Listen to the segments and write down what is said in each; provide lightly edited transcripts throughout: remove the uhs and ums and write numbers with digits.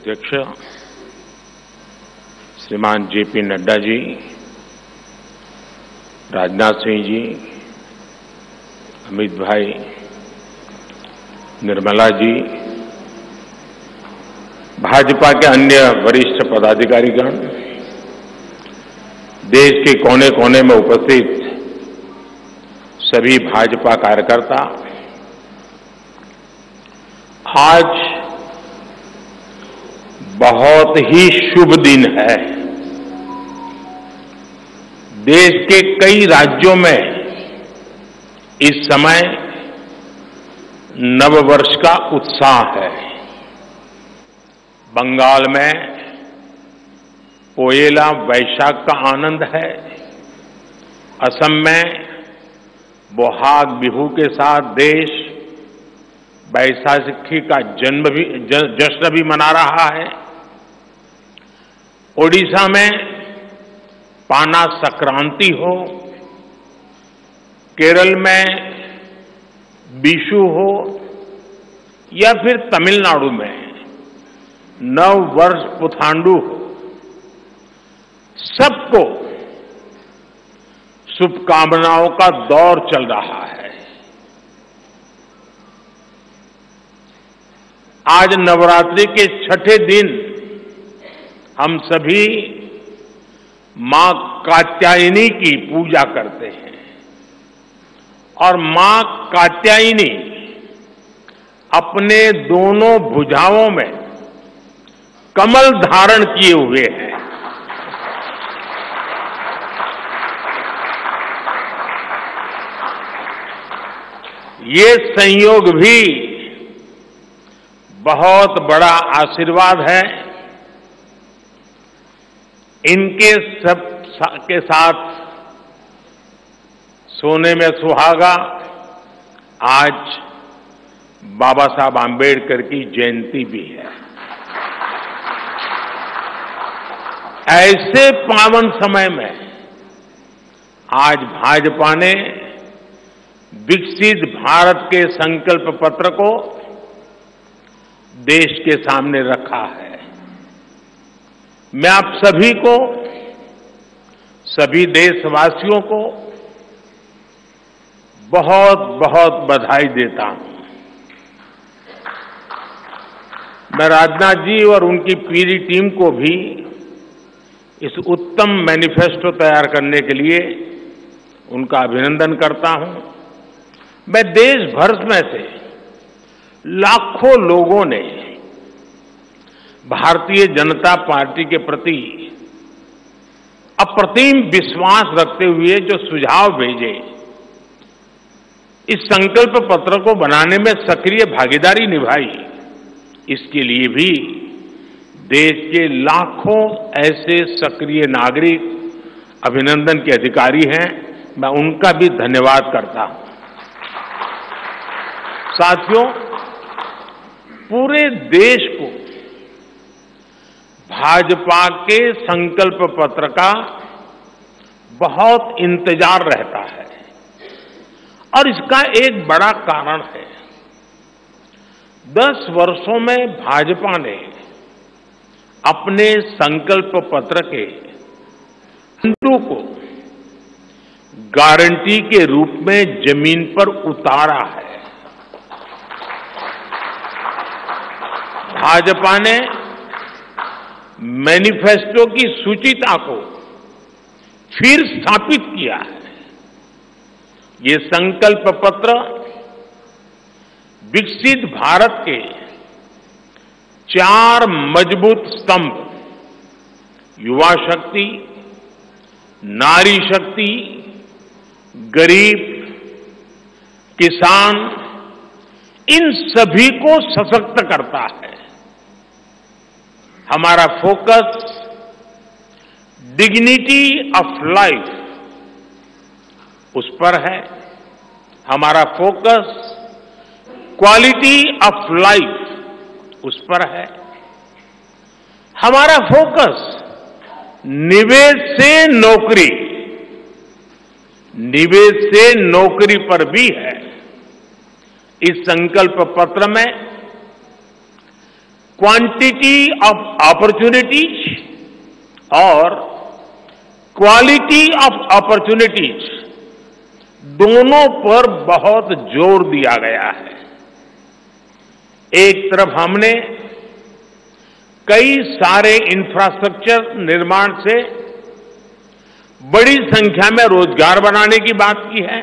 अध्यक्ष श्रीमान जेपी नड्डा जी, राजनाथ सिंह जी, अमित भाई, निर्मला जी, भाजपा के अन्य वरिष्ठ पदाधिकारीगण, देश के कोने कोने में उपस्थित सभी भाजपा कार्यकर्ता, आज बहुत ही शुभ दिन है। देश के कई राज्यों में इस समय नववर्ष का उत्साह है। बंगाल में पोयला वैशाख का आनंद है। असम में बोहाग बिहू के साथ देश बैसाखी का जश्न भी मना रहा है। ओडिशा में पाना संक्रांति हो, केरल में विशु हो या फिर तमिलनाडु में नव वर्ष पुथांडु हो, सबको शुभकामनाओं का दौर चल रहा है। आज नवरात्रि के छठे दिन हम सभी मां कात्यायनी की पूजा करते हैं और मां कात्यायनी अपने दोनों भुजाओं में कमल धारण किए हुए हैं। ये संयोग भी बहुत बड़ा आशीर्वाद है। इनके सब के साथ सोने में सुहागा आज बाबा साहब आंबेडकर की जयंती भी है। ऐसे पावन समय में आज भाजपा ने विकसित भारत के संकल्प पत्र को देश के सामने रखा है। मैं आप सभी को, सभी देशवासियों को बहुत बहुत बधाई देता हूं। मैं राजनाथ जी और उनकी पूरी टीम को भी इस उत्तम मैनिफेस्टो तैयार करने के लिए उनका अभिनंदन करता हूं। मैं देश भर में से लाखों लोगों ने भारतीय जनता पार्टी के प्रति अप्रतिम विश्वास रखते हुए जो सुझाव भेजे, इस संकल्प पत्र को बनाने में सक्रिय भागीदारी निभाई, इसके लिए भी देश के लाखों ऐसे सक्रिय नागरिक अभिनंदन के अधिकारी हैं। मैं उनका भी धन्यवाद करता हूं। साथियों, पूरे देश को भाजपा के संकल्प पत्र का बहुत इंतजार रहता है और इसका एक बड़ा कारण है। 10 वर्षों में भाजपा ने अपने संकल्प पत्र के बिंदु को गारंटी के रूप में जमीन पर उतारा है। भाजपा ने मैनिफेस्टो की सूचिता को फिर स्थापित किया है। ये संकल्प पत्र विकसित भारत के 4 मजबूत स्तंभ, युवा शक्ति, नारी शक्ति, गरीब, किसान, इन सभी को सशक्त करता है। हमारा फोकस डिग्निटी ऑफ लाइफ उस पर है। हमारा फोकस क्वालिटी ऑफ लाइफ उस पर है। हमारा फोकस निवेश से नौकरी, निवेश से नौकरी पर भी है। इस संकल्प पत्र में क्वांटिटी ऑफ अपॉर्चुनिटीज और क्वालिटी ऑफ अपॉर्चुनिटीज दोनों पर बहुत जोर दिया गया है। एक तरफ हमने कई सारे इंफ्रास्ट्रक्चर निर्माण से बड़ी संख्या में रोजगार बनाने की बात की है।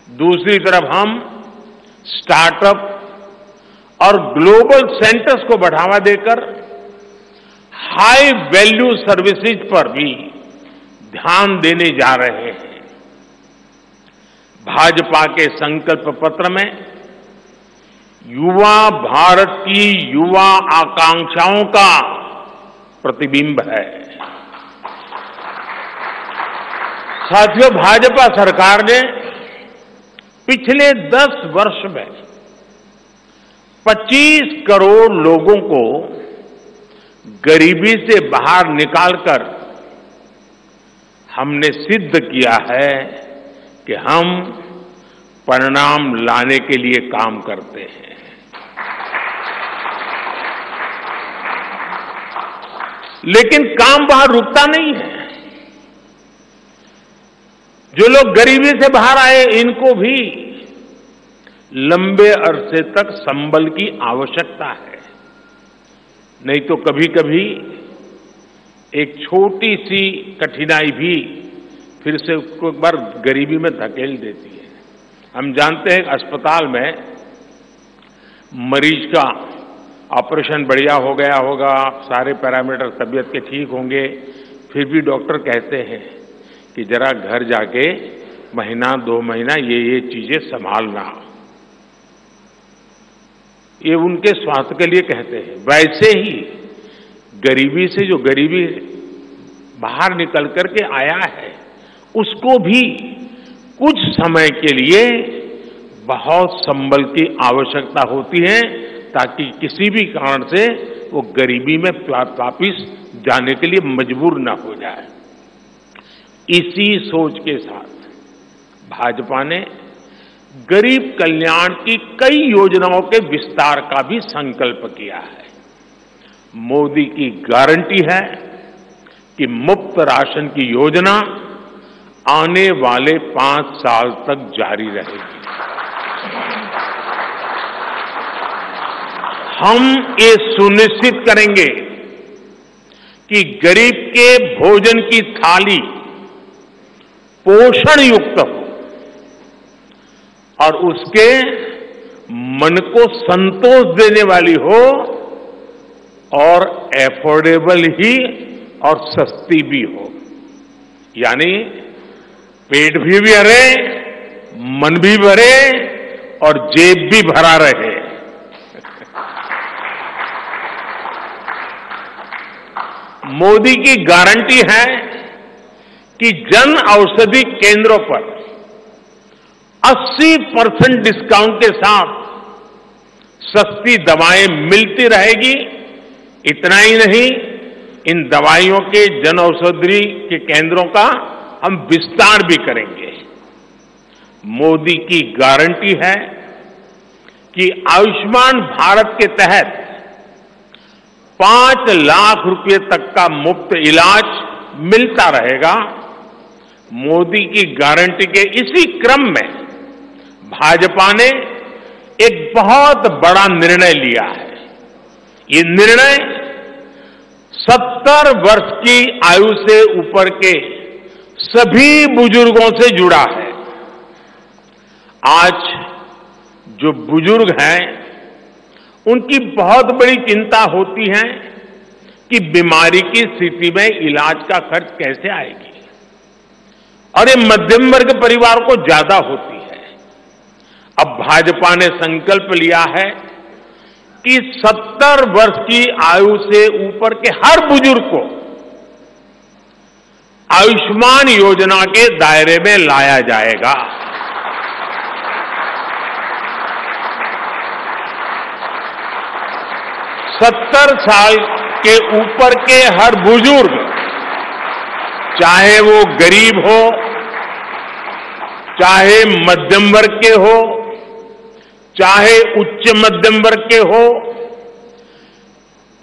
दूसरी तरफ हम स्टार्टअप और ग्लोबल सेंटर्स को बढ़ावा देकर हाई वैल्यू सर्विसेज पर भी ध्यान देने जा रहे हैं। भाजपा के संकल्प पत्र में युवा भारत की युवा आकांक्षाओं का प्रतिबिंब है। साथियों, भाजपा सरकार ने पिछले 10 वर्ष में 25 करोड़ लोगों को गरीबी से बाहर निकालकर हमने सिद्ध किया है कि हम परिणाम लाने के लिए काम करते हैं। लेकिन काम वहां रुकता नहीं है। जो लोग गरीबी से बाहर आए, इनको भी लंबे अरसे तक संबल की आवश्यकता है। नहीं तो कभी कभी एक छोटी सी कठिनाई भी फिर से उसको एक बार गरीबी में धकेल देती है। हम जानते हैं अस्पताल में मरीज का ऑपरेशन बढ़िया हो गया होगा, सारे पैरामीटर तबीयत के ठीक होंगे, फिर भी डॉक्टर कहते हैं कि जरा घर जाके महीना 2 महीना ये चीजें संभालना। ये उनके स्वास्थ्य के लिए कहते हैं। वैसे ही गरीबी से जो गरीबी बाहर निकल करके आया है, उसको भी कुछ समय के लिए बहुत संबल की आवश्यकता होती है, ताकि किसी भी कारण से वो गरीबी में वापिस जाने के लिए मजबूर न हो जाए। इसी सोच के साथ भाजपा ने गरीब कल्याण की कई योजनाओं के विस्तार का भी संकल्प किया है। मोदी की गारंटी है कि मुफ्त राशन की योजना आने वाले 5 साल तक जारी रहेगी। हम ये सुनिश्चित करेंगे कि गरीब के भोजन की थाली पोषण युक्त हो और उसके मन को संतोष देने वाली हो और एफोर्डेबल ही और सस्ती भी हो। यानी पेट भी भरे, मन भी भरे और जेब भी भरा रहे। मोदी की गारंटी है कि जन औषधि केंद्रों पर 80% डिस्काउंट के साथ सस्ती दवाएं मिलती रहेगी। इतना ही नहीं, इन दवाइयों के जन औषधि के केंद्रों का हम विस्तार भी करेंगे। मोदी की गारंटी है कि आयुष्मान भारत के तहत 5 लाख रुपए तक का मुफ्त इलाज मिलता रहेगा। मोदी की गारंटी के इसी क्रम में भाजपा ने एक बहुत बड़ा निर्णय लिया है। ये निर्णय 70 वर्ष की आयु से ऊपर के सभी बुजुर्गों से जुड़ा है। आज जो बुजुर्ग हैं, उनकी बहुत बड़ी चिंता होती है कि बीमारी की स्थिति में इलाज का खर्च कैसे आएगी, और ये मध्यम वर्ग परिवार को ज्यादा होती है। अब भाजपा ने संकल्प लिया है कि 70 वर्ष की आयु से ऊपर के हर बुजुर्ग को आयुष्मान योजना के दायरे में लाया जाएगा। 70 साल के ऊपर के हर बुजुर्ग, चाहे वो गरीब हो, चाहे मध्यम वर्ग के हो, चाहे उच्च मध्यम वर्ग के हो,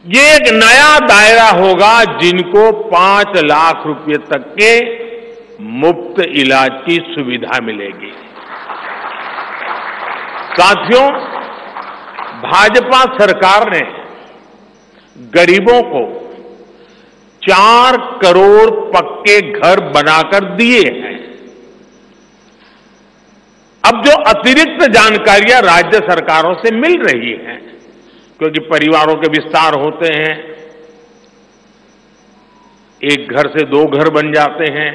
ये एक नया दायरा होगा जिनको 5 लाख रुपए तक के मुफ्त इलाज की सुविधा मिलेगी। साथियों, भाजपा सरकार ने गरीबों को 4 करोड़ पक्के घर बनाकर दिए हैं। अब जो अतिरिक्त जानकारियां राज्य सरकारों से मिल रही हैं, क्योंकि परिवारों के विस्तार होते हैं, एक घर से 2 घर बन जाते हैं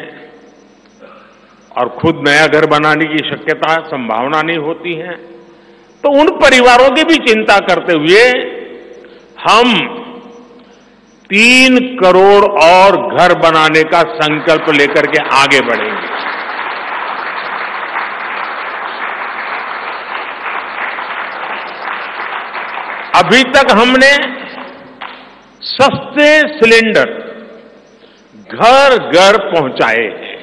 और खुद नया घर बनाने की शक्यता संभावना नहीं होती है, तो उन परिवारों की भी चिंता करते हुए हम 3 करोड़ और घर बनाने का संकल्प लेकर के आगे बढ़ेंगे। अभी तक हमने सस्ते सिलेंडर घर घर पहुंचाए हैं।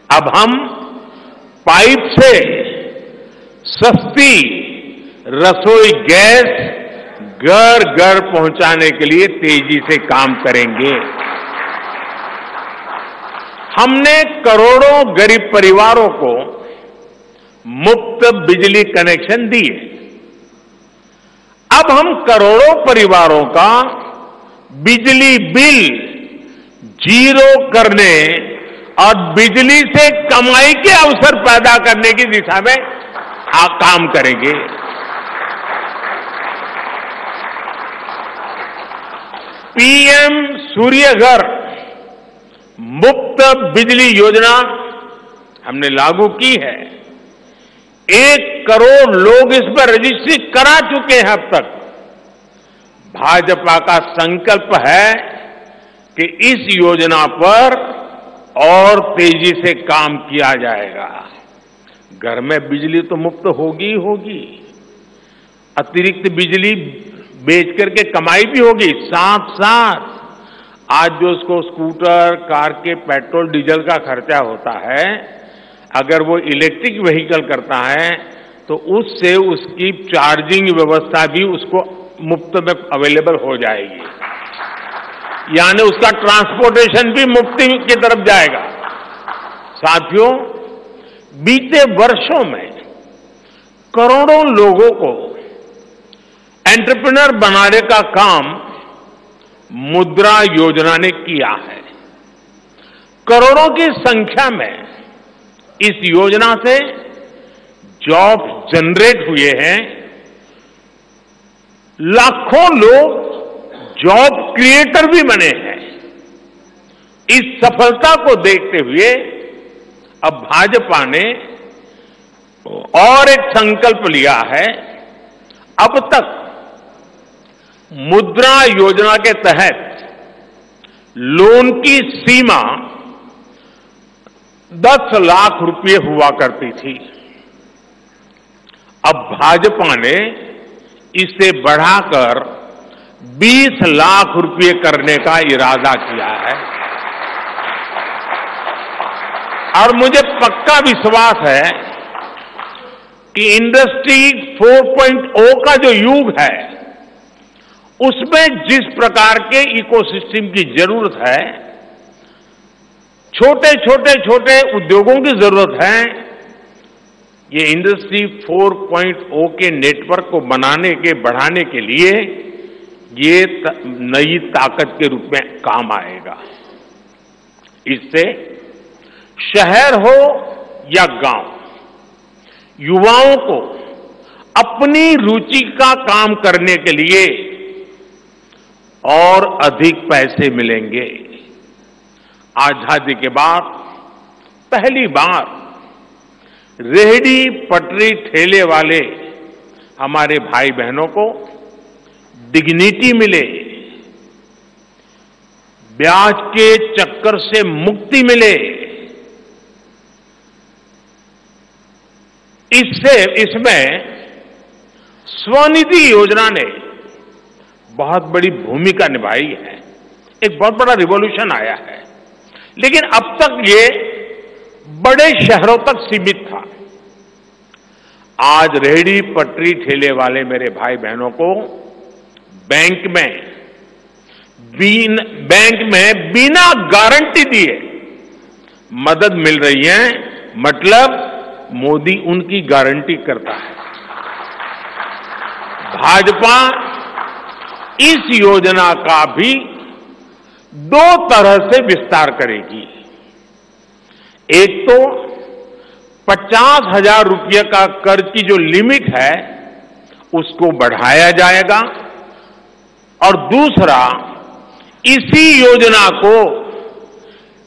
अब हम पाइप से सस्ती रसोई गैस घर घर पहुंचाने के लिए तेजी से काम करेंगे। हमने करोड़ों गरीब परिवारों को मुफ्त बिजली कनेक्शन दिए। अब हम करोड़ों परिवारों का बिजली बिल 0 करने और बिजली से कमाई के अवसर पैदा करने की दिशा में काम करेंगे। पीएम सूर्य घर मुफ्त बिजली योजना हमने लागू की है। 1 करोड़ लोग इस पर रजिस्ट्री करा चुके हैं अब तक। भाजपा का संकल्प है कि इस योजना पर और तेजी से काम किया जाएगा। घर में बिजली तो मुफ्त होगी ही होगी, अतिरिक्त बिजली बेच करके कमाई भी होगी। साथ साथ आज जो उसको स्कूटर, कार के पेट्रोल डीजल का खर्चा होता है, अगर वो इलेक्ट्रिक व्हीकल करता है तो उससे उसकी चार्जिंग व्यवस्था भी उसको मुफ्त में अवेलेबल हो जाएगी, यानी उसका ट्रांसपोर्टेशन भी मुफ्त की तरफ जाएगा। साथियों, बीते वर्षों में करोड़ों लोगों को एंटरप्रेन्योर बनाने का काम मुद्रा योजना ने किया है। करोड़ों की संख्या में इस योजना से जॉब जनरेट हुए हैं। लाखों लोग जॉब क्रिएटर भी बने हैं। इस सफलता को देखते हुए अब भाजपा ने और एक संकल्प लिया है। अब तक मुद्रा योजना के तहत लोन की सीमा 10 लाख रुपए हुआ करती थी। अब भाजपा ने इसे बढ़ाकर 20 लाख रुपए करने का इरादा किया है और मुझे पक्का विश्वास है कि इंडस्ट्री 4.0 का जो युग है, उसमें जिस प्रकार के इकोसिस्टम की जरूरत है, छोटे उद्योगों की जरूरत है, ये इंडस्ट्री 4.0 के नेटवर्क को बढ़ाने के लिए ये नई ताकत के रूप में काम आएगा। इससे शहर हो या गांव, युवाओं को अपनी रुचि का काम करने के लिए और अधिक पैसे मिलेंगे। आजादी के बाद पहली बार रेहड़ी पटरी ठेले वाले हमारे भाई बहनों को डिग्निटी मिले, ब्याज के चक्कर से मुक्ति मिले। इसमें स्वनिधि योजना ने बहुत बड़ी भूमिका निभाई है। एक बहुत बड़ा रिवॉल्यूशन आया है, लेकिन अब तक ये बड़े शहरों तक सीमित था। आज रेहड़ी पटरी ठेले वाले मेरे भाई बहनों को बैंक में बैंक में बिना गारंटी दिए मदद मिल रही है, मतलब मोदी उनकी गारंटी करता है। भाजपा इस योजना का भी 2 तरह से विस्तार करेगी। एक तो 50,000 रुपये का कर्ज की जो लिमिट है उसको बढ़ाया जाएगा, और दूसरा इसी योजना को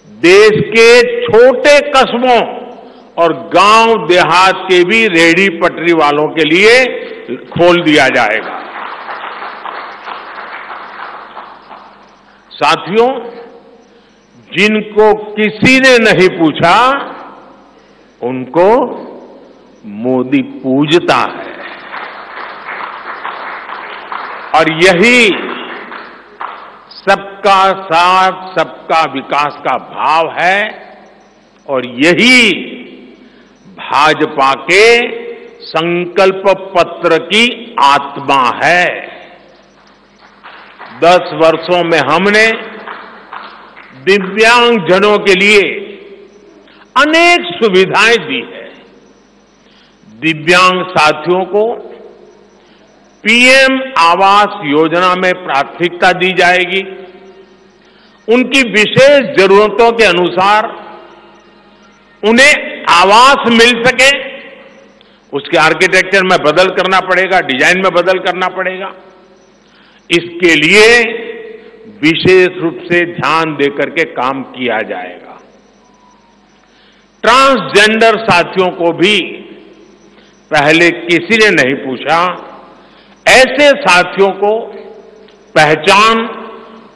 देश के छोटे कस्बों और गांव देहात के भी रेहड़ी पटरी वालों के लिए खोल दिया जाएगा। साथियों, जिनको किसी ने नहीं पूछा उनको मोदी पूजता है, और यही सबका साथ सबका विकास का भाव है, और यही भाजपा के संकल्प पत्र की आत्मा है। 10 वर्षों में हमने दिव्यांगजनों के लिए अनेक सुविधाएं दी है। दिव्यांग साथियों को पीएम आवास योजना में प्राथमिकता दी जाएगी। उनकी विशेष जरूरतों के अनुसार उन्हें आवास मिल सके, उसके आर्किटेक्चर में बदल करना पड़ेगा, डिजाइन में बदल करना पड़ेगा। इसके लिए विशेष रूप से ध्यान देकर के काम किया जाएगा। ट्रांसजेंडर साथियों को भी पहले किसी ने नहीं पूछा, ऐसे साथियों को पहचान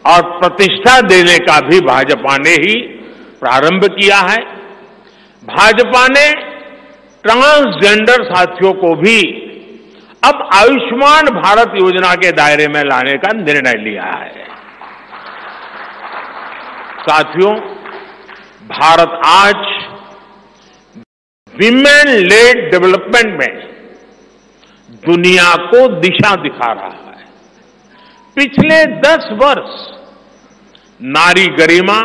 और प्रतिष्ठा देने का भी भाजपा ने ही प्रारंभ किया है। भाजपा ने ट्रांसजेंडर साथियों को भी अब आयुष्मान भारत योजना के दायरे में लाने का निर्णय लिया है। साथियों, भारत आज विमेन लेड डेवलपमेंट में दुनिया को दिशा दिखा रहा है। पिछले 10 वर्ष नारी गरिमा,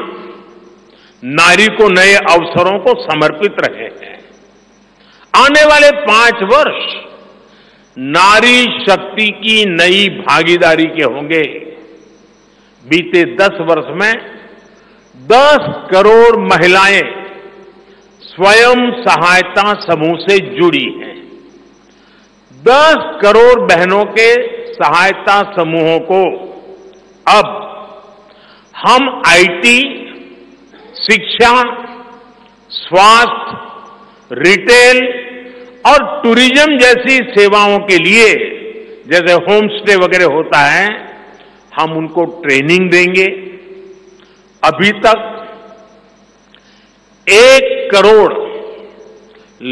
नारी को नए अवसरों को समर्पित रहे हैं। आने वाले 5 वर्ष नारी शक्ति की नई भागीदारी के होंगे। बीते 10 वर्ष में 10 करोड़ महिलाएं स्वयं सहायता समूह से जुड़ी हैं। 10 करोड़ बहनों के सहायता समूहों को अब हम आईटी, शिक्षा, स्वास्थ्य, रिटेल और टूरिज्म जैसी सेवाओं के लिए, जैसे होम स्टे वगैरह होता है, हम उनको ट्रेनिंग देंगे। अभी तक 1 करोड़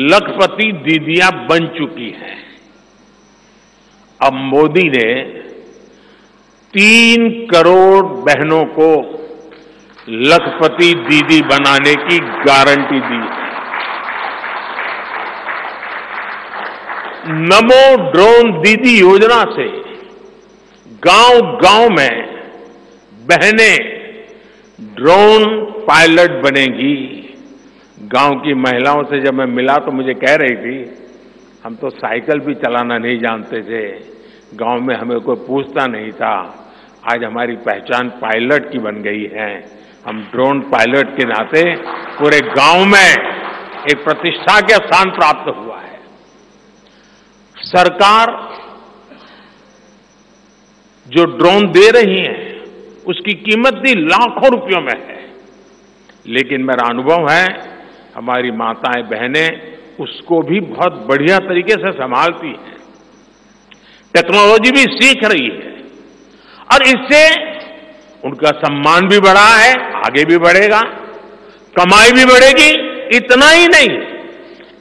लखपति दीदियां बन चुकी हैं। अब मोदी ने 3 करोड़ बहनों को लखपति दीदी बनाने की गारंटी दी है। नमो ड्रोन दीदी योजना से गांव-गांव में बहनें ड्रोन पायलट बनेंगी। गांव की महिलाओं से जब मैं मिला तो मुझे कह रही थी, हम तो साइकिल भी चलाना नहीं जानते थे, गांव में हमें कोई पूछता नहीं था, आज हमारी पहचान पायलट की बन गई है। हम ड्रोन पायलट के नाते पूरे गांव में एक प्रतिष्ठा का स्थान प्राप्त हुआ है। सरकार जो ड्रोन दे रही है उसकी कीमत भी लाखों रुपयों में है, लेकिन मेरा अनुभव है हमारी माताएं बहनें उसको भी बहुत बढ़िया तरीके से संभालती हैं। टेक्नोलॉजी भी सीख रही है और इससे उनका सम्मान भी बढ़ा है, आगे भी बढ़ेगा, कमाई भी बढ़ेगी। इतना ही नहीं,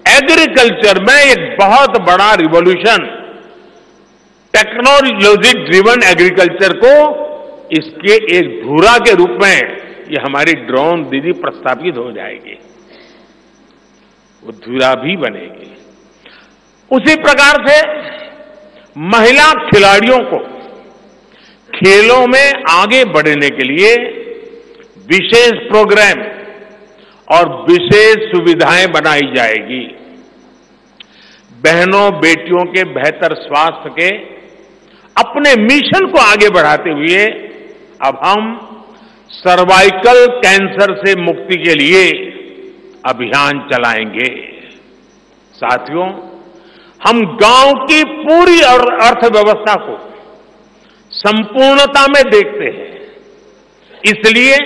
एग्रीकल्चर में एक बहुत बड़ा रिवॉल्यूशन, टेक्नोलॉजी ड्रिवन एग्रीकल्चर को इसके एक धुरा के रूप में ये हमारी ड्रोन दीदी प्रस्थापित हो जाएगी, वो धुरा भी बनेगी। उसी प्रकार से महिला खिलाड़ियों को खेलों में आगे बढ़ने के लिए विशेष प्रोग्राम और विशेष सुविधाएं बनाई जाएगी। बहनों बेटियों के बेहतर स्वास्थ्य के अपने मिशन को आगे बढ़ाते हुए अब हम सर्वाइकल कैंसर से मुक्ति के लिए अभियान चलाएंगे। साथियों, हम गांव की पूरी अर्थव्यवस्था को संपूर्णता में देखते हैं। इसलिए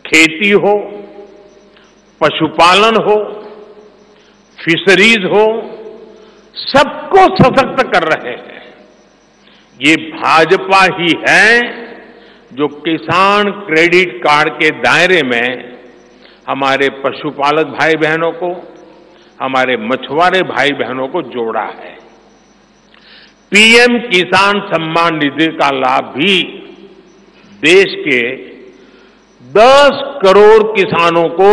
खेती हो, पशुपालन हो, फिशरीज हो, सबको सशक्त कर रहे हैं। ये भाजपा ही है जो किसान क्रेडिट कार्ड के दायरे में हमारे पशुपालक भाई बहनों को, हमारे मछुआरे भाई बहनों को जोड़ा है। पीएम किसान सम्मान निधि का लाभ भी देश के 10 करोड़ किसानों को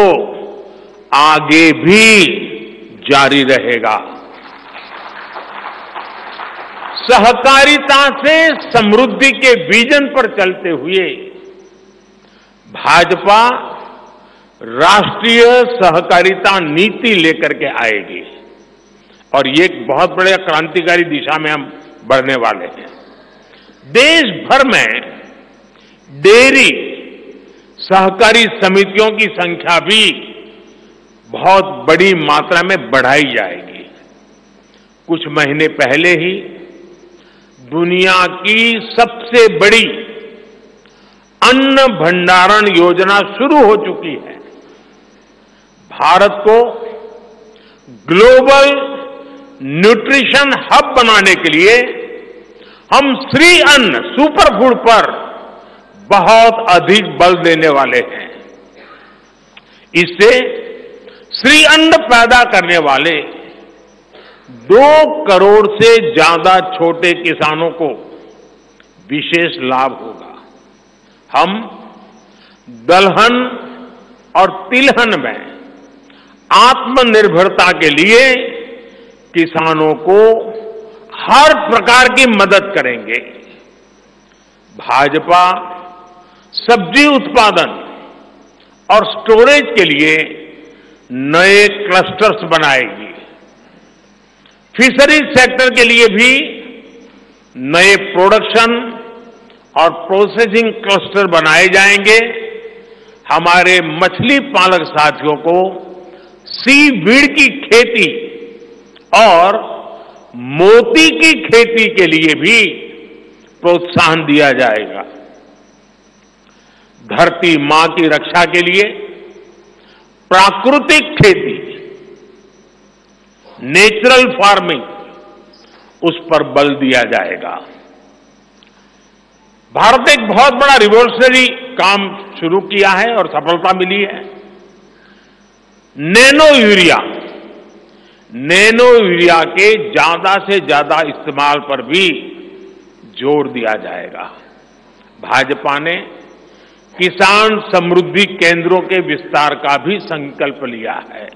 आगे भी जारी रहेगा। सहकारिता से समृद्धि के विजन पर चलते हुए भाजपा राष्ट्रीय सहकारिता नीति लेकर के आएगी और ये एक बहुत बड़े क्रांतिकारी दिशा में हम बढ़ने वाले हैं। देश भर में डेयरी सहकारी समितियों की संख्या भी बहुत बड़ी मात्रा में बढ़ाई जाएगी। कुछ महीने पहले ही दुनिया की सबसे बड़ी अन्न भंडारण योजना शुरू हो चुकी है। भारत को ग्लोबल न्यूट्रिशन हब बनाने के लिए हम श्री अन्न सुपर फूड पर बहुत अधिक बल देने वाले हैं। इससे श्री अन्न पैदा करने वाले 2 करोड़ से ज्यादा छोटे किसानों को विशेष लाभ होगा। हम दलहन और तिलहन में आत्मनिर्भरता के लिए किसानों को हर प्रकार की मदद करेंगे। भाजपा सब्जी उत्पादन और स्टोरेज के लिए नए क्लस्टर्स बनाएगी। फिशरीज सेक्टर के लिए भी नए प्रोडक्शन और प्रोसेसिंग क्लस्टर बनाए जाएंगे। हमारे मछली पालक साथियों को सीवीड की खेती और मोती की खेती के लिए भी प्रोत्साहन दिया जाएगा। धरती मां की रक्षा के लिए प्राकृतिक खेती, नेचुरल फार्मिंग, उस पर बल दिया जाएगा। भारत ने एक बहुत बड़ा रिवॉल्यूशनरी काम शुरू किया है और सफलता मिली है। नैनो यूरिया के ज्यादा से ज्यादा इस्तेमाल पर भी जोर दिया जाएगा। भाजपा ने किसान समृद्धि केंद्रों के विस्तार का भी संकल्प लिया है।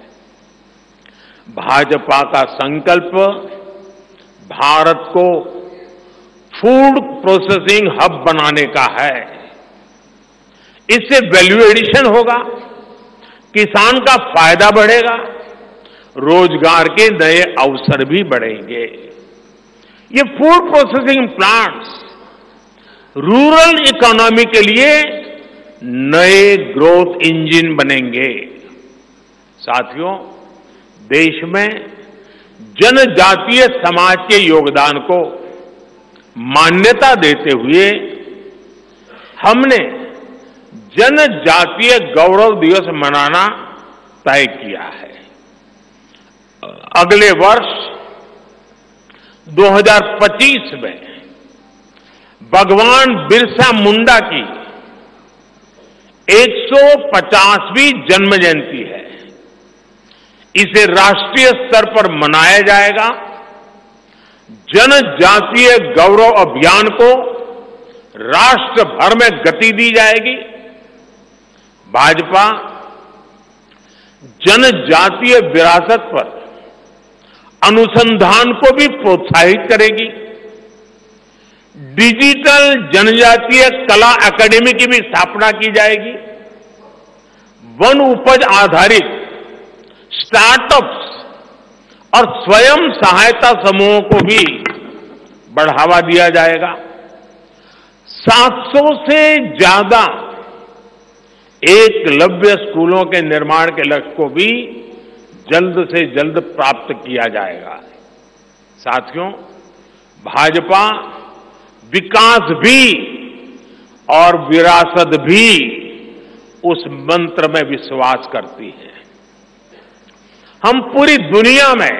भाजपा का संकल्प भारत को फूड प्रोसेसिंग हब बनाने का है। इससे वैल्यू एडिशन होगा, किसान का फायदा बढ़ेगा, रोजगार के नए अवसर भी बढ़ेंगे। ये food processing plants rural economy के लिए नए ग्रोथ इंजन बनेंगे। साथियों, देश में जनजातीय समाज के योगदान को मान्यता देते हुए हमने जनजातीय गौरव दिवस मनाना तय किया है। अगले वर्ष 2025 में भगवान बिरसा मुंडा की 150वीं जन्म जयंती है। इसे राष्ट्रीय स्तर पर मनाया जाएगा। जनजातीय गौरव अभियान को राष्ट्र भर में गति दी जाएगी। भाजपा जनजातीय विरासत पर अनुसंधान को भी प्रोत्साहित करेगी। डिजिटल जनजातीय कला अकादमी की भी स्थापना की जाएगी। वन उपज आधारित स्टार्टअप्स और स्वयं सहायता समूहों को भी बढ़ावा दिया जाएगा। 700 से ज्यादा एकलव्य स्कूलों के निर्माण के लक्ष्य को भी जल्द से जल्द प्राप्त किया जाएगा। साथियों, भाजपा विकास भी और विरासत भी उस मंत्र में विश्वास करती है। हम पूरी दुनिया में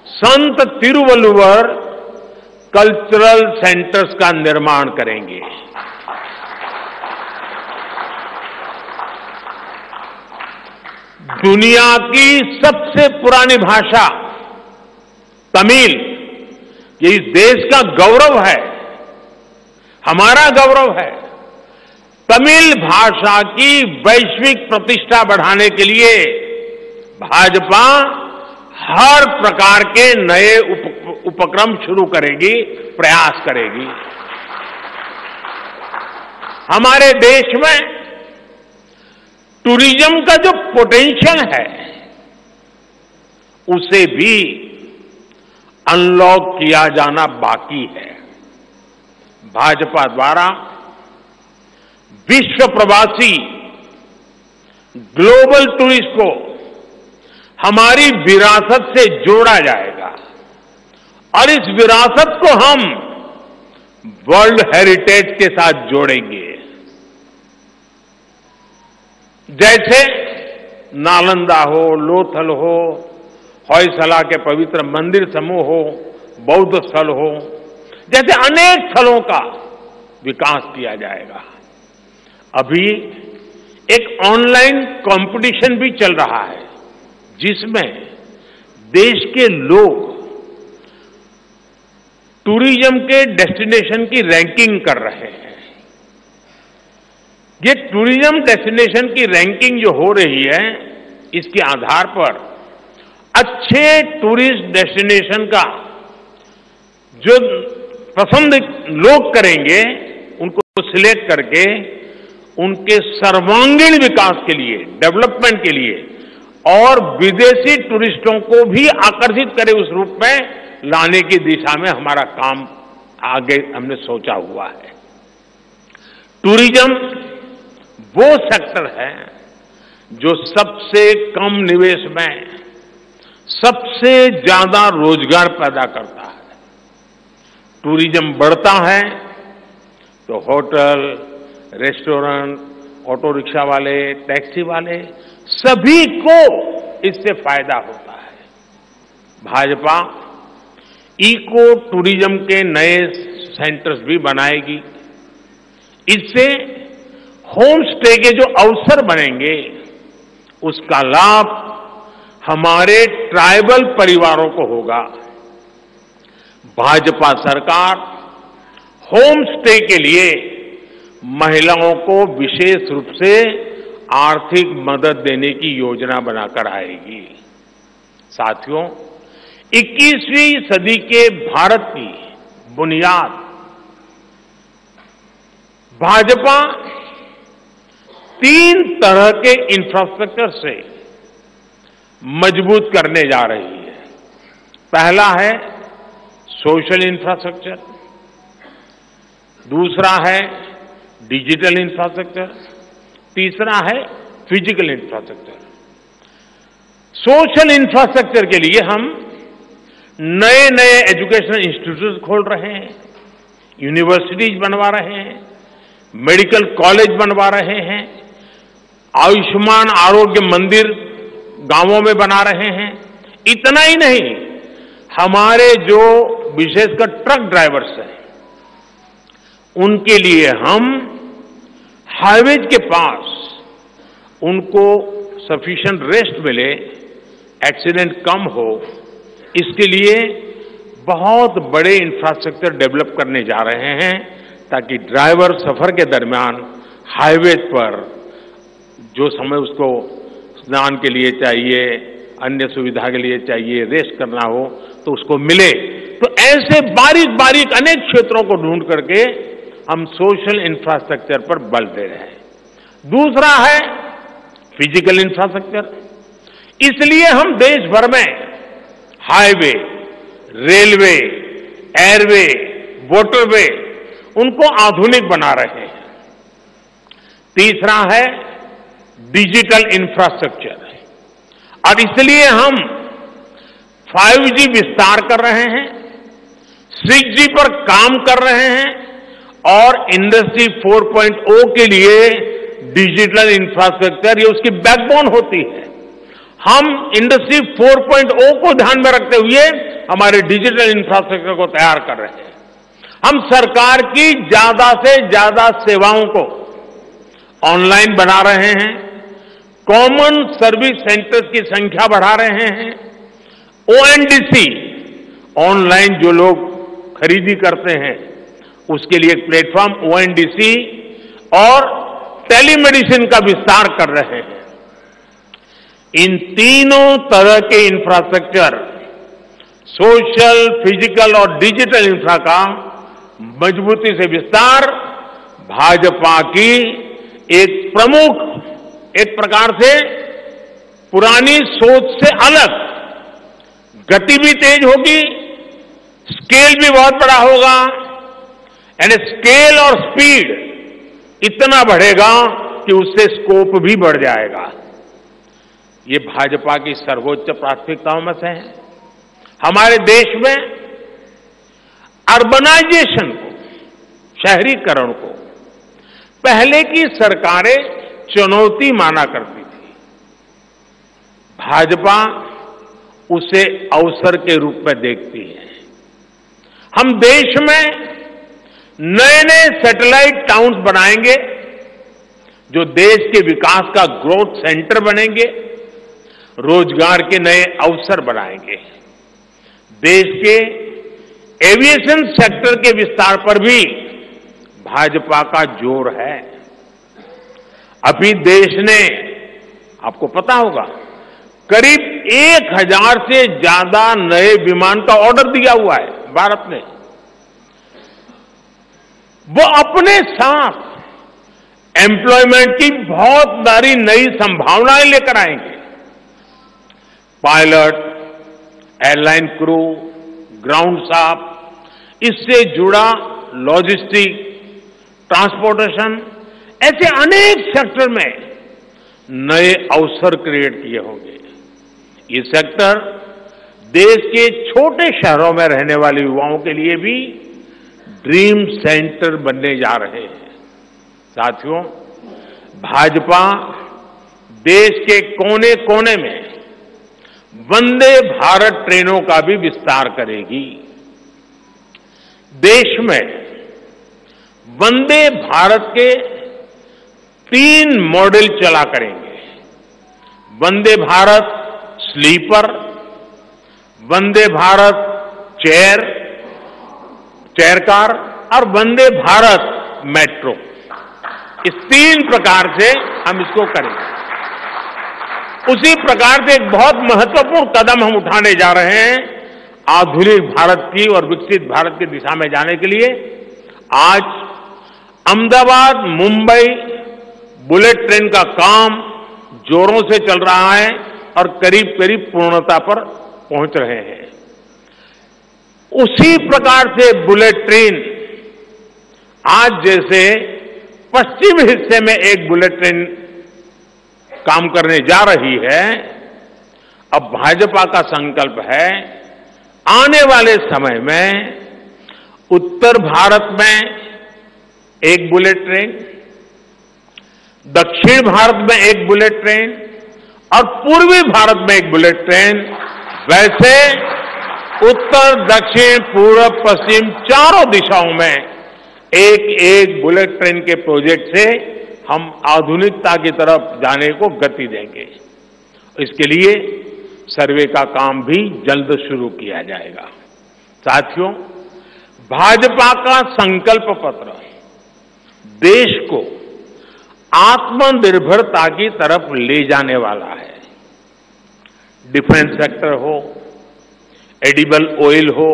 संत तिरुवल्लुवर कल्चरल सेंटर्स का निर्माण करेंगे। दुनिया की सबसे पुरानी भाषा तमिल, ये इस देश का गौरव है, हमारा गौरव है। तमिल भाषा की वैश्विक प्रतिष्ठा बढ़ाने के लिए भाजपा हर प्रकार के नए उपक्रम शुरू करेगी, प्रयास करेगी। हमारे देश में टूरिज्म का जो पोटेंशियल है उसे भी अनलॉक किया जाना बाकी है। भाजपा द्वारा विश्व प्रवासी ग्लोबल टूरिस्ट को हमारी विरासत से जोड़ा जाएगा और इस विरासत को हम वर्ल्ड हेरिटेज के साथ जोड़ेंगे। जैसे नालंदा हो, लोथल हो, होयसला के पवित्र मंदिर समूह हो, बौद्ध स्थल हो, जैसे अनेक स्थलों का विकास किया जाएगा। अभी एक ऑनलाइन कंपटीशन भी चल रहा है जिसमें देश के लोग टूरिज्म के डेस्टिनेशन की रैंकिंग कर रहे हैं। ये टूरिज्म डेस्टिनेशन की रैंकिंग जो हो रही है, इसके आधार पर अच्छे टूरिस्ट डेस्टिनेशन का जो पसंद लोग करेंगे उनको सिलेक्ट करके उनके सर्वांगीण विकास के लिए, डेवलपमेंट के लिए और विदेशी टूरिस्टों को भी आकर्षित करे उस रूप में लाने की दिशा में हमारा काम आगे हमने सोचा हुआ है। टूरिज्म वो सेक्टर है जो सबसे कम निवेश में सबसे ज्यादा रोजगार पैदा करता है। टूरिज्म बढ़ता है तो होटल, रेस्टोरेंट, ऑटो रिक्शा वाले, टैक्सी वाले सभी को इससे फायदा होता है। भाजपा इको टूरिज्म के नए सेंटर्स भी बनाएगी। इससे होम स्टे के जो अवसर बनेंगे उसका लाभ हमारे ट्राइबल परिवारों को होगा। भाजपा सरकार होम स्टे के लिए महिलाओं को विशेष रूप से आर्थिक मदद देने की योजना बनाकर आएगी। साथियों, 21वीं सदी के भारत की बुनियाद भाजपा 3 तरह के इंफ्रास्ट्रक्चर से मजबूत करने जा रही है। पहला है सोशल इंफ्रास्ट्रक्चर, दूसरा है डिजिटल इंफ्रास्ट्रक्चर, तीसरा है फिजिकल इंफ्रास्ट्रक्चर। सोशल इंफ्रास्ट्रक्चर के लिए हम नए नए एजुकेशनल इंस्टीट्यूट खोल रहे हैं, यूनिवर्सिटीज बनवा रहे हैं, मेडिकल कॉलेज बनवा रहे हैं, आयुष्मान आरोग्य मंदिर गांवों में बना रहे हैं। इतना ही नहीं, हमारे जो विशेषकर ट्रक ड्राइवर्स हैं उनके लिए हम हाईवेज के पास उनको सफिशिएंट रेस्ट मिले, एक्सीडेंट कम हो, इसके लिए बहुत बड़े इंफ्रास्ट्रक्चर डेवलप करने जा रहे हैं ताकि ड्राइवर सफर के दरमियान हाईवेज पर जो समय उसको स्नान के लिए चाहिए, अन्य सुविधा के लिए चाहिए, रेस्ट करना हो तो उसको मिले। तो ऐसे बारीक बारीक अनेक क्षेत्रों को ढूंढ करके हम सोशल इंफ्रास्ट्रक्चर पर बल दे रहे हैं। दूसरा है फिजिकल इंफ्रास्ट्रक्चर। इसलिए हम देश भर में हाईवे, रेलवे, एयरवे, वाटरवे उनको आधुनिक बना रहे हैं। तीसरा है डिजिटल इंफ्रास्ट्रक्चर, और इसलिए हम 5G विस्तार कर रहे हैं, 6G पर काम कर रहे हैं, और इंडस्ट्री 4.0 के लिए डिजिटल इंफ्रास्ट्रक्चर ये उसकी बैकबोन होती है। हम इंडस्ट्री 4.0 को ध्यान में रखते हुए हमारे डिजिटल इंफ्रास्ट्रक्चर को तैयार कर रहे हैं। हम सरकार की ज्यादा से ज्यादा सेवाओं को ऑनलाइन बना रहे हैं, कॉमन सर्विस सेंटर्स की संख्या बढ़ा रहे हैं, ONDC ऑनलाइन जो लोग खरीदी करते हैं उसके लिए एक प्लेटफॉर्म ONDC और टेलीमेडिसिन का विस्तार कर रहे हैं। इन तीनों तरह के इंफ्रास्ट्रक्चर, सोशल, फिजिकल और डिजिटल इंफ्रा का मजबूती से विस्तार भाजपा की एक प्रमुख, एक प्रकार से पुरानी सोच से अलग, गति भी तेज होगी, स्केल भी बहुत बड़ा होगा, यानी स्केल और स्पीड इतना बढ़ेगा कि उससे स्कोप भी बढ़ जाएगा। ये भाजपा की सर्वोच्च प्राथमिकताओं में से है। हमारे देश में अर्बनाइजेशन को, शहरीकरण को पहले की सरकारें चुनौती माना करती थी। भाजपा उसे अवसर के रूप में देखती है। हम देश में नए नए सैटेलाइट टाउन्स बनाएंगे जो देश के विकास का ग्रोथ सेंटर बनेंगे, रोजगार के नए अवसर बनाएंगे। देश के एविएशन सेक्टर के विस्तार पर भी भाजपा का जोर है। अभी देश ने, आपको पता होगा, करीब 1000 से ज्यादा नए विमान का ऑर्डर दिया हुआ है भारत ने। वो अपने साथ एम्प्लॉयमेंट की बहुत सारी नई संभावनाएं लेकर आएंगे। Pilot, airline crew, ground staff, इससे जुड़ा लॉजिस्टिक, ट्रांसपोर्टेशन, ऐसे अनेक सेक्टर में नए अवसर क्रिएट किए होंगे। ये सेक्टर देश के छोटे शहरों में रहने वाले युवाओं के लिए भी ड्रीम सेंटर बनने जा रहे हैं। साथियों, भाजपा देश के कोने कोने में वंदे भारत ट्रेनों का भी विस्तार करेगी। देश में वंदे भारत के 3 मॉडल चला करेंगे। Vande Bharat sleeper, Vande Bharat chair car और वंदे भारत मेट्रो। इस 3 प्रकार से हम इसको करेंगे। उसी प्रकार से एक बहुत महत्वपूर्ण कदम हम उठाने जा रहे हैं आधुनिक भारत की और विकसित भारत की दिशा में जाने के लिए। आज अहमदाबाद मुंबई बुलेट ट्रेन का काम जोरों से चल रहा है और करीब करीब पूर्णता पर पहुंच रहे हैं। उसी प्रकार से बुलेट ट्रेन आज जैसे पश्चिम हिस्से में एक बुलेट ट्रेन काम करने जा रही है, अब भाजपा का संकल्प है आने वाले समय में उत्तर भारत में एक बुलेट ट्रेन, दक्षिण भारत में एक बुलेट ट्रेन और पूर्वी भारत में एक बुलेट ट्रेन, वैसे उत्तर, दक्षिण, पूर्व, पश्चिम चारों दिशाओं में एक एक बुलेट ट्रेन के प्रोजेक्ट से हम आधुनिकता की तरफ जाने को गति देंगे। इसके लिए सर्वे का काम भी जल्द शुरू किया जाएगा। साथियों, भाजपा का संकल्प पत्र देश को आत्मनिर्भरता की तरफ ले जाने वाला है। डिफेंस सेक्टर हो, एडिबल ऑयल हो,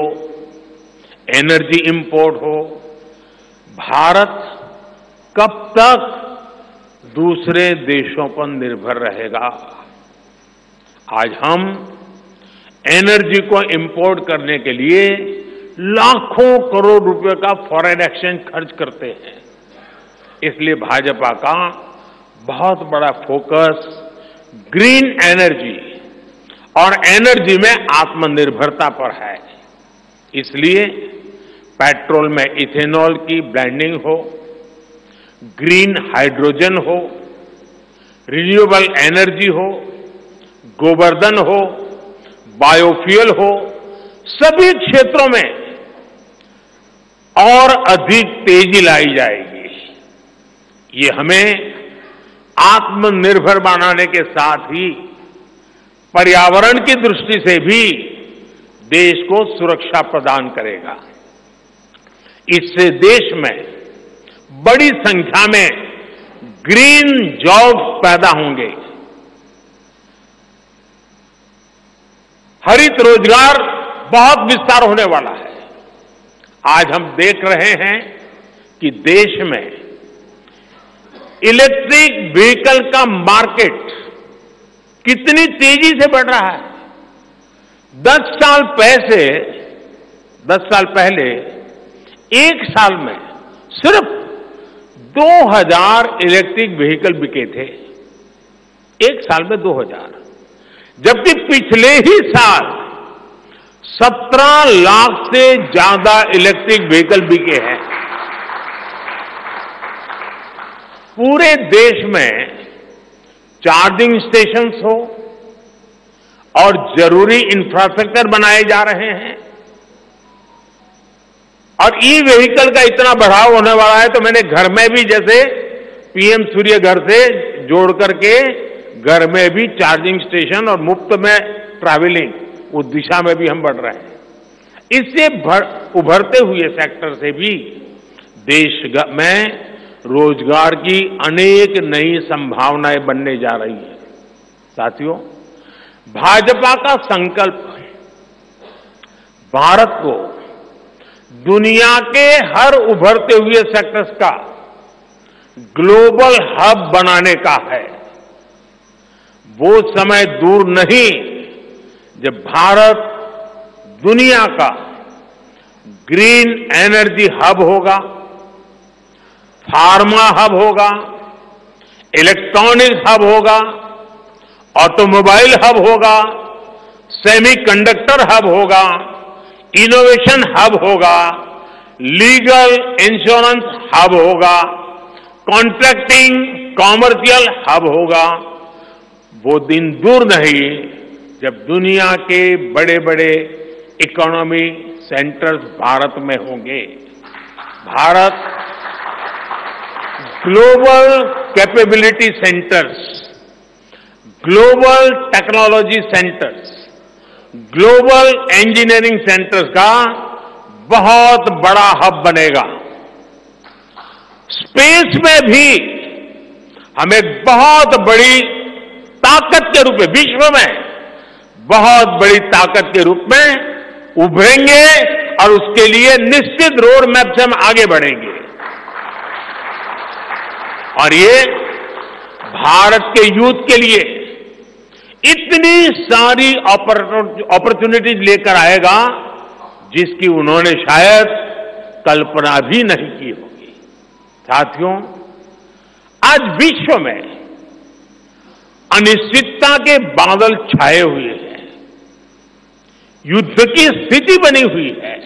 एनर्जी इंपोर्ट हो, भारत कब तक दूसरे देशों पर निर्भर रहेगा? आज हम एनर्जी को इंपोर्ट करने के लिए लाखों करोड़ रुपए का फॉरेन एक्सचेंज खर्च करते हैं। इसलिए भाजपा का बहुत बड़ा फोकस ग्रीन एनर्जी और एनर्जी में आत्मनिर्भरता पर है। इसलिए पेट्रोल में इथेनॉल की ब्लेंडिंग हो, ग्रीन हाइड्रोजन हो, रिन्यूएबल एनर्जी हो, गोवर्धन हो, बायोफ्यूल हो, सभी क्षेत्रों में और अधिक तेजी लाई जाएगी। ये हमें आत्मनिर्भर बनाने के साथ ही पर्यावरण की दृष्टि से भी देश को सुरक्षा प्रदान करेगा। इससे देश में बड़ी संख्या में ग्रीन जॉब्स पैदा होंगे, हरित रोजगार बहुत विस्तार होने वाला है। आज हम देख रहे हैं कि देश में इलेक्ट्रिक व्हीकल का मार्केट कितनी तेजी से बढ़ रहा है। 10 साल पहले एक साल में सिर्फ 2000 इलेक्ट्रिक व्हीकल बिके थे। एक साल में 2000, जबकि पिछले ही साल 17 लाख से ज्यादा इलेक्ट्रिक व्हीकल बिके हैं। पूरे देश में चार्जिंग स्टेशंस हो और जरूरी इंफ्रास्ट्रक्चर बनाए जा रहे हैं और ई व्हीकल का इतना बढ़ाव होने वाला है, तो मैंने घर में भी जैसे पीएम सूर्य घर से जोड़ करके घर में भी चार्जिंग स्टेशन और मुफ्त में ट्रैवलिंग, उस दिशा में भी हम बढ़ रहे हैं। इससे उभरते हुए सेक्टर से भी देश में रोजगार की अनेक नई संभावनाएं बनने जा रही है। साथियों, भाजपा का संकल्प भारत को दुनिया के हर उभरते हुए सेक्टर्स का ग्लोबल हब बनाने का है। वो समय दूर नहीं जब भारत दुनिया का ग्रीन एनर्जी हब होगा, फार्मा हब होगा, इलेक्ट्रॉनिक्स हब होगा, ऑटोमोबाइल हब होगा, सेमीकंडक्टर हब होगा, इनोवेशन हब होगा, लीगल इंश्योरेंस हब होगा, कॉन्ट्रैक्टिंग कॉमर्शियल हब होगा। वो दिन दूर नहीं जब दुनिया के बड़े बड़े इकोनॉमी सेंटर्स भारत में होंगे। Bharat global capability centres, global technology centres, global engineering centres का बहुत बड़ा हब बनेगा। स्पेस में भी हम एक बहुत बड़ी ताकत के रूप में, विश्व में बहुत बड़ी ताकत के रूप में उभरेंगे और उसके लिए निश्चित रोड मैप से हम आगे बढ़ेंगे। और ये भारत के यूथ के लिए इतनी सारी अपॉर्चुनिटीज लेकर आएगा जिसकी उन्होंने शायद कल्पना भी नहीं की होगी। साथियों, आज विश्व में अनिश्चितता के बादल छाए हुए हैं, युद्ध की स्थिति बनी हुई है,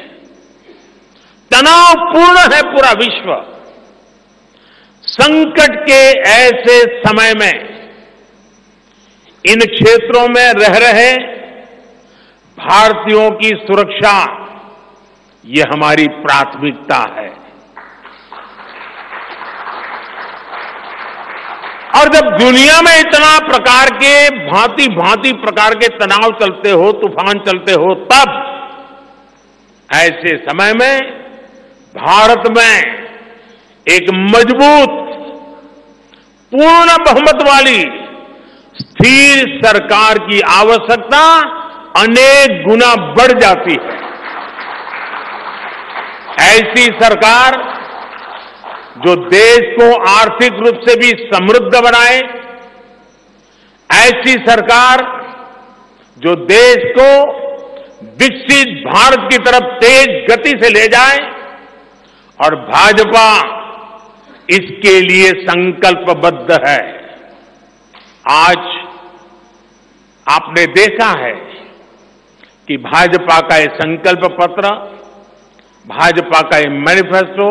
तनावपूर्ण है पूरा विश्व। संकट के ऐसे समय में इन क्षेत्रों में रह रहे भारतीयों की सुरक्षा, ये हमारी प्राथमिकता है। और जब दुनिया में इतना प्रकार के भांति भांति प्रकार के तनाव चलते हो, तूफान चलते हो, तब ऐसे समय में भारत में एक मजबूत, पूर्ण बहुमत वाली स्थिर सरकार की आवश्यकता अनेक गुना बढ़ जाती है। ऐसी सरकार जो देश को आर्थिक रूप से भी समृद्ध बनाए, ऐसी सरकार जो देश को विकसित भारत की तरफ तेज गति से ले जाए, और भाजपा इसके लिए संकल्पबद्ध है। आज आपने देखा है कि भाजपा का ये संकल्प पत्र, भाजपा का ये मैनिफेस्टो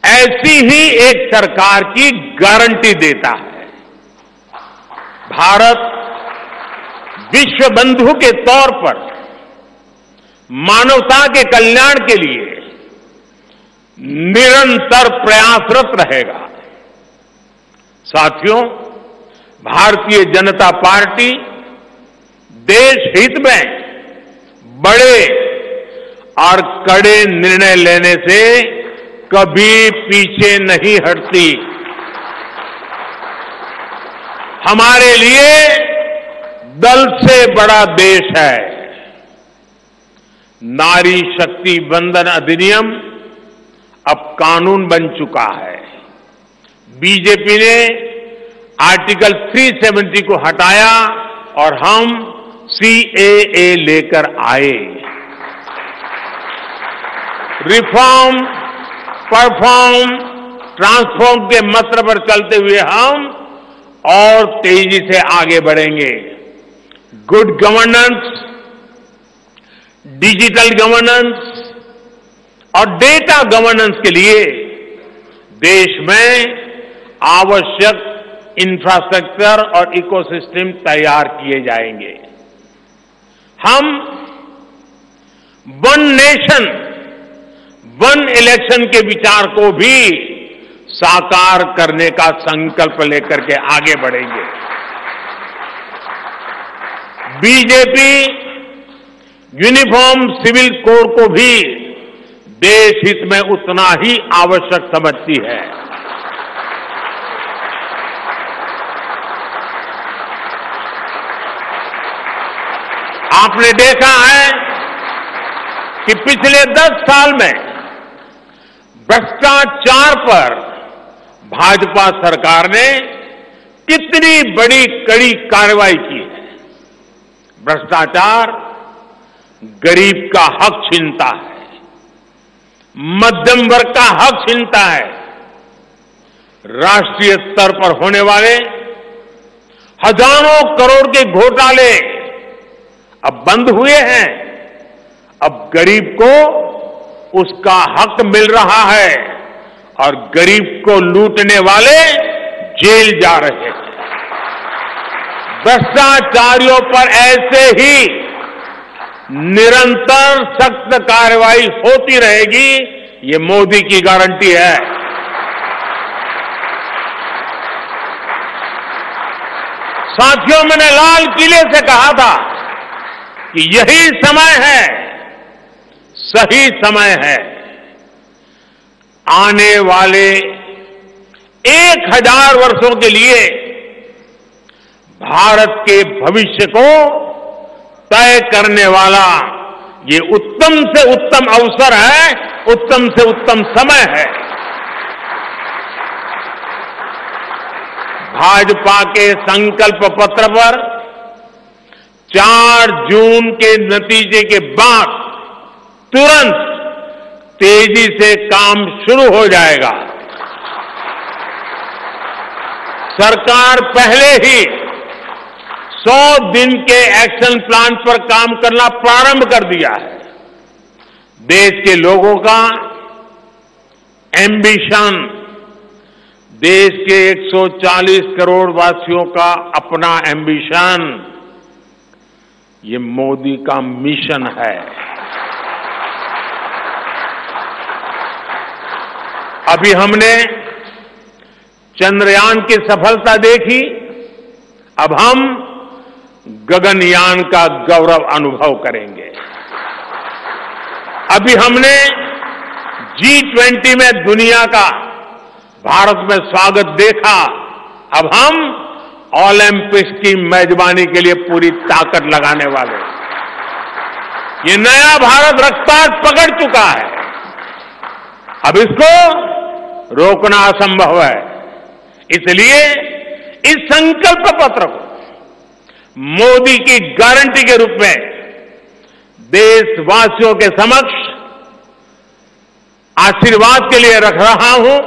ऐसी ही एक सरकार की गारंटी देता है। भारत विश्व बंधु के तौर पर मानवता के कल्याण के लिए निरंतर प्रयासरत रहेगा। साथियों, भारतीय जनता पार्टी देश हित में बड़े और कड़े निर्णय लेने से कभी पीछे नहीं हटती। हमारे लिए दल से बड़ा देश है। नारी शक्ति वंदन अधिनियम अब कानून बन चुका है। बीजेपी ने आर्टिकल 370 को हटाया और हम CAA लेकर आए। रिफॉर्म, परफॉर्म, ट्रांसफॉर्म के मंत्र पर चलते हुए हम और तेजी से आगे बढ़ेंगे। गुड गवर्नेंस, डिजिटल गवर्नेंस और डेटा गवर्नेंस के लिए देश में आवश्यक इंफ्रास्ट्रक्चर और इकोसिस्टम तैयार किए जाएंगे। हम वन नेशन, वन इलेक्शन के विचार को भी साकार करने का संकल्प लेकर के आगे बढ़ेंगे। बीजेपी यूनिफॉर्म सिविल कोड को भी देश हित में उतना ही आवश्यक समझती है। आपने देखा है कि पिछले 10 साल में भ्रष्टाचार पर भाजपा सरकार ने कितनी बड़ी कड़ी कार्रवाई की है। भ्रष्टाचार गरीब का हक छीनता है, मध्यम वर्ग का हक छीनता है। राष्ट्रीय स्तर पर होने वाले हजारों करोड़ के घोटाले अब बंद हुए हैं। अब गरीब को उसका हक मिल रहा है और गरीब को लूटने वाले जेल जा रहे हैं। भ्रष्टाचारियों पर ऐसे ही निरंतर सख्त कार्रवाई होती रहेगी, ये मोदी की गारंटी है। साथियों, मैंने लाल किले से कहा था कि यही समय है, सही समय है। आने वाले 1000 वर्षों के लिए भारत के भविष्य को तय करने वाला ये उत्तम से उत्तम अवसर है, उत्तम से उत्तम समय है। भाजपा के संकल्प पत्र पर 4 जून के नतीजे के बाद तुरंत तेजी से काम शुरू हो जाएगा। सरकार पहले ही 100 दिन के एक्शन प्लान पर काम करना प्रारंभ कर दिया है। देश के लोगों का एम्बिशन, देश के 140 करोड़ वासियों का अपना एम्बिशन, ये मोदी का मिशन है। अभी हमने चंद्रयान की सफलता देखी, अब हम गगनयान का गौरव अनुभव करेंगे। अभी हमने G20 में दुनिया का भारत में स्वागत देखा, अब हम ओलंपिक्स की मेजबानी के लिए पूरी ताकत लगाने वाले हैं। ये नया भारत रफ्तार पकड़ चुका है। अब इसको रोकना असंभव है। इसलिए इस संकल्प पत्र को मोदी की गारंटी के रूप में देशवासियों के समक्ष आशीर्वाद के लिए रख रहा हूं।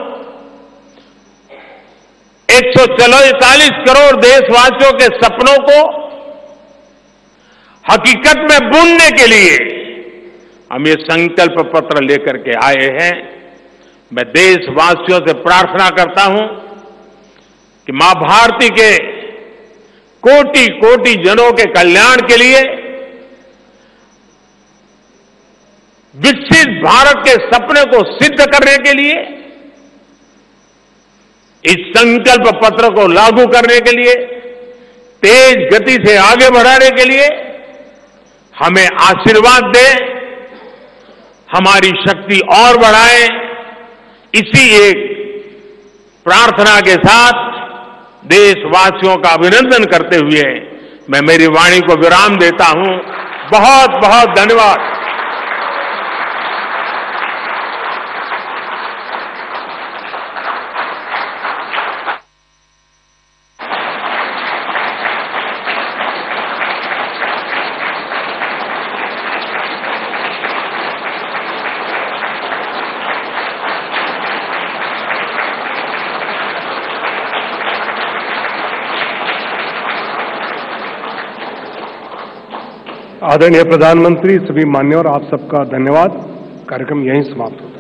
144 करोड़ देशवासियों के सपनों को हकीकत में बुनने के लिए हम ये संकल्प पत्र लेकर के आए हैं। मैं देशवासियों से प्रार्थना करता हूं कि मां भारती के कोटि कोटि जनों के कल्याण के लिए, विकसित भारत के सपने को सिद्ध करने के लिए, इस संकल्प पत्र को लागू करने के लिए, तेज गति से आगे बढ़ाने के लिए हमें आशीर्वाद दें, हमारी शक्ति और बढ़ाएं। इसी एक प्रार्थना के साथ देशवासियों का अभिनंदन करते हुए मैं मेरी वाणी को विराम देता हूं। बहुत बहुत धन्यवाद। आदरणीय प्रधानमंत्री, सभी मान्यवर, आप सबका धन्यवाद। कार्यक्रम यहीं समाप्त हो।